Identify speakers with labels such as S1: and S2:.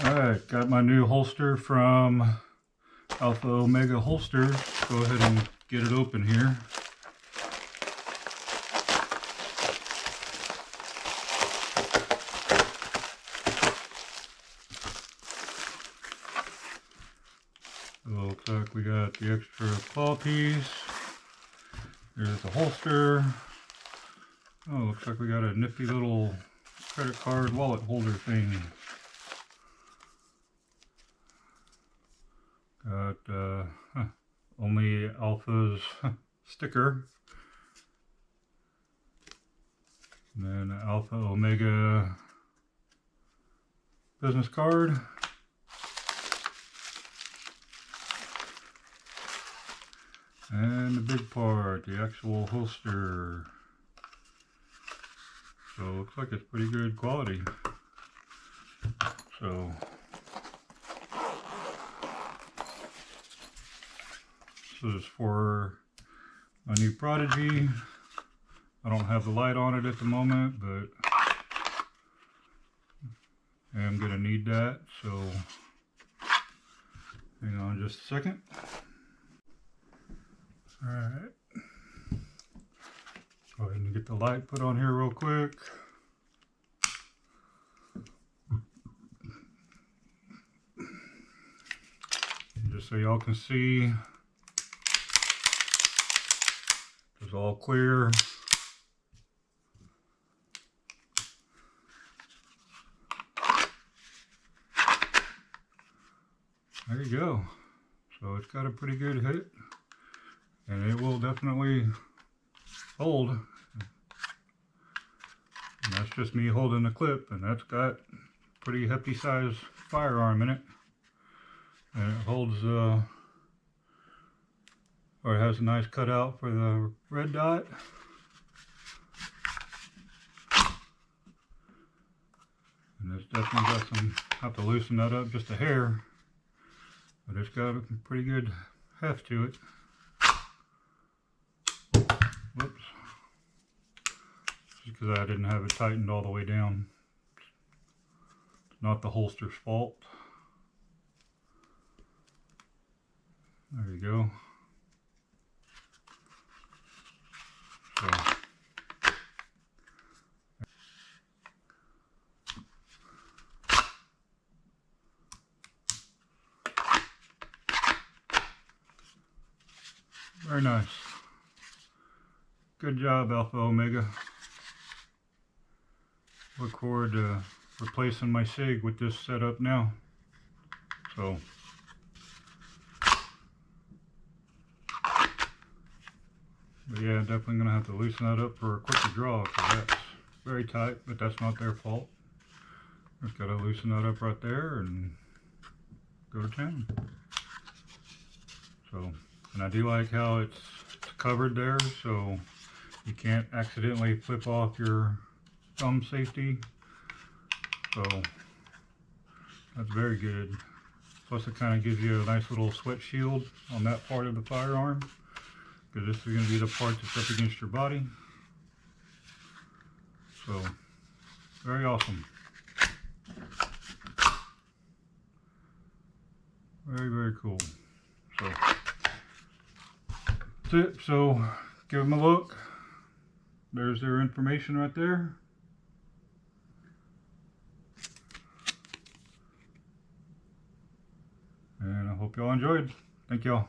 S1: Alright, got my new holster from Alpha Omega Holsters. Go ahead and get it open here. So it looks like we got the extra claw piece. There's the holster. Oh, looks like we got a nifty little credit card wallet holder thing. Got only Alpha's sticker. And then Alpha Omega business card. And the big part, the actual holster. So it looks like it's pretty good quality. So this is for my new Prodigy. I don't have the light on it at the moment, but I am going to need that. So hang on just a second. Alright. Go ahead and get the light put on here real quick. And just so y'all can see, it's all clear. There you go. So it's got a pretty good hit, and it will definitely hold. And that's just me holding the clip, and that's got pretty hefty size firearm in it. And it holds or it has a nice cutout for the red dot. And it's definitely got some, have to loosen that up just a hair, but it's got a pretty good heft to it. Whoops. Just because I didn't have it tightened all the way down. It's not the holster's fault. There you go. So, very nice. Good job, Alpha Omega. Look forward to replacing my SIG with this setup now. So, but yeah, definitely gonna have to loosen that up for a quicker draw, because that's very tight, but that's not their fault. Just gotta loosen that up right there and go to town. So, and I do like how it's covered there, so you can't accidentally flip off your thumb safety. So that's very good. Plus it kind of gives you a nice little sweat shield on that part of the firearm, because this is going to be the part that's up against your body. So very awesome. Very, very cool. So that's it. So give them a look. There's their information right there. And I hope y'all enjoyed. Thank y'all.